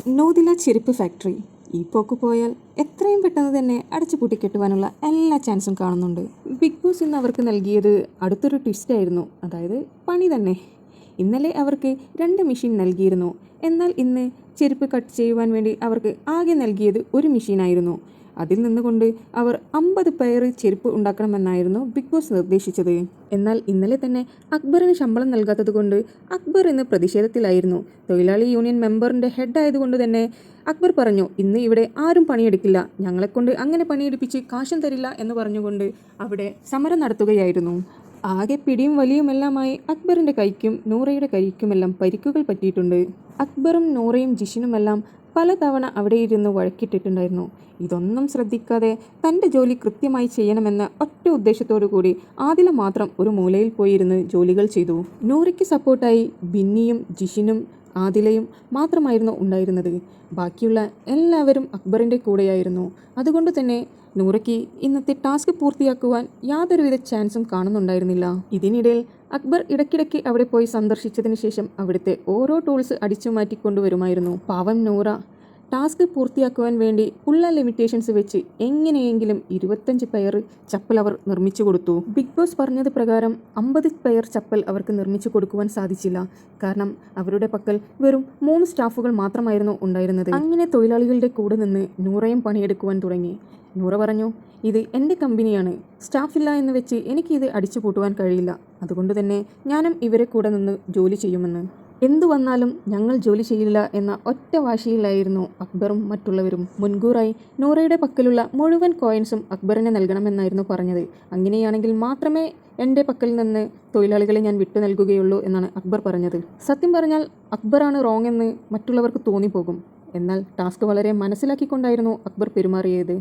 നോദില ചെരുപ്പ് ഫാക്ടറി ഈ പോക്ക് പോയാൽ എത്രയും പെട്ടെന്ന് തന്നെ അടച്ചു പൂട്ടിക്കെട്ടുവാനുള്ള എല്ലാ ചാൻസും കാണുന്നുണ്ട്. ബിഗ് ബോസ് ഇന്ന് അവർക്ക് നൽകിയത് അടുത്തൊരു ട്വിസ്റ്റ് ആയിരുന്നു. അതായത് പണി തന്നെ. ഇന്നലെ അവർക്ക് 2 മെഷീൻ നൽകിയിരുന്നു. എന്നാൽ ഇന്ന് ചെരുപ്പ് കട്ട് ചെയ്യുവാൻ വേണ്ടി അവർക്ക് ആകെ നൽകിയത് ഒരു മെഷീനായിരുന്നു. അതിൽ നിന്നുകൊണ്ട് അവർ 50 പെയർ ചെരുപ്പ് ഉണ്ടാക്കണമെന്നായിരുന്നു ബിഗ് ബോസ് നിർദ്ദേശിച്ചത്. എന്നാൽ ഇന്നലെ തന്നെ അക്ബറിന് ശമ്പളം നൽകാത്തത് കൊണ്ട് അക്ബർ ഇന്ന് പ്രതിഷേധത്തിലായിരുന്നു. തൊഴിലാളി യൂണിയൻ മെമ്പറിൻ്റെ ഹെഡ് ആയതുകൊണ്ട് തന്നെ അക്ബർ പറഞ്ഞു, ഇന്ന് ഇവിടെ ആരും പണിയെടുക്കില്ല, ഞങ്ങളെക്കൊണ്ട് അങ്ങനെ പണിയെടുപ്പിച്ച് കാശും തരില്ല എന്ന് പറഞ്ഞുകൊണ്ട് അവിടെ സമരം നടത്തുകയായിരുന്നു. ആകെ പിടിയും വലിയുമെല്ലാമായി അക്ബറിൻ്റെ കൈക്കും നൂറയുടെ കൈക്കുമെല്ലാം പരിക്കുകൾ പറ്റിയിട്ടുണ്ട്. അക്ബറും നൂറയും ജിഷിനുമെല്ലാം പലതവണ അവിടെ ഇരുന്ന് വഴക്കിട്ടിട്ടുണ്ടായിരുന്നു. ഇതൊന്നും ശ്രദ്ധിക്കാതെ തൻ്റെ ജോലി കൃത്യമായി ചെയ്യണമെന്ന ഒറ്റ ഉദ്ദേശത്തോടു കൂടി ആദില മാത്രം ഒരു മൂലയിൽ പോയിരുന്ന് ജോലികൾ ചെയ്തു. നൂറയ്ക്ക് സപ്പോർട്ടായി ബിന്നിയും ജിഷിനും ആദിലയും മാത്രമായിരുന്നു ഉണ്ടായിരുന്നത്. ബാക്കിയുള്ള എല്ലാവരും അക്ബറിൻ്റെ കൂടെയായിരുന്നു. അതുകൊണ്ട് തന്നെ നൂറയ്ക്ക് ഇന്നത്തെ ടാസ്ക് പൂർത്തിയാക്കുവാൻ യാതൊരുവിധ ചാൻസും കാണുന്നുണ്ടായിരുന്നില്ല. ഇതിനിടയിൽ അക്ബർ ഇടയ്ക്കിടയ്ക്ക് അവിടെ പോയി സന്ദർശിച്ചതിന് ശേഷം അവിടുത്തെ ഓരോ ടൂൾസ് അടിച്ചു മാറ്റിക്കൊണ്ടുവരുമായിരുന്നു. പാവം നൂറ ടാസ്ക് പൂർത്തിയാക്കുവാൻ വേണ്ടി ഉള്ള ലിമിറ്റേഷൻസ് വെച്ച് എങ്ങനെയെങ്കിലും 25 പെയർ ചപ്പൽ അവർ നിർമ്മിച്ചു കൊടുത്തു. ബിഗ് ബോസ് പറഞ്ഞത് പ്രകാരം 50 പെയർ ചപ്പൽ അവർക്ക് നിർമ്മിച്ചു കൊടുക്കുവാൻ സാധിച്ചില്ല. കാരണം അവരുടെ പക്കൽ വെറും 3 സ്റ്റാഫുകൾ മാത്രമായിരുന്നു ഉണ്ടായിരുന്നത്. അങ്ങനെ തൊഴിലാളികളുടെ കൂടെ നിന്ന് നൂറയും പണിയെടുക്കുവാൻ തുടങ്ങി. നൂറ പറഞ്ഞു, ഇത് എൻ്റെ കമ്പനിയാണ്, സ്റ്റാഫില്ല എന്ന് വെച്ച് എനിക്കിത് അടിച്ചു പൂട്ടുവാൻ കഴിയില്ല. അതുകൊണ്ട് തന്നെ ഞാനും ഇവരെ കൂടെ നിന്ന് ജോലി ചെയ്യുമെന്ന്. എന്തു വന്നാലും ഞങ്ങൾ ജോലി ചെയ്യില്ല എന്ന ഒറ്റ വാശിയിലായിരുന്നു അക്ബറും മറ്റുള്ളവരും. മുൻകൂറായി നൂറയുടെ പക്കലുള്ള മുഴുവൻ കോയിൻസും അക്ബറിനെ നൽകണമെന്നായിരുന്നു പറഞ്ഞത്. അങ്ങനെയാണെങ്കിൽ മാത്രമേ എൻ്റെ പക്കൽ നിന്ന് തൊഴിലാളികളെ ഞാൻ വിട്ടു നൽകുകയുള്ളൂ എന്നാണ് അക്ബർ പറഞ്ഞത്. സത്യം പറഞ്ഞാൽ അക്ബറാണ് റോങ് എന്ന് മറ്റുള്ളവർക്ക് തോന്നിപ്പോകും. എന്നാൽ ടാസ്ക് വളരെ മനസ്സിലാക്കിക്കൊണ്ടായിരുന്നു അക്ബർ പെരുമാറിയത്.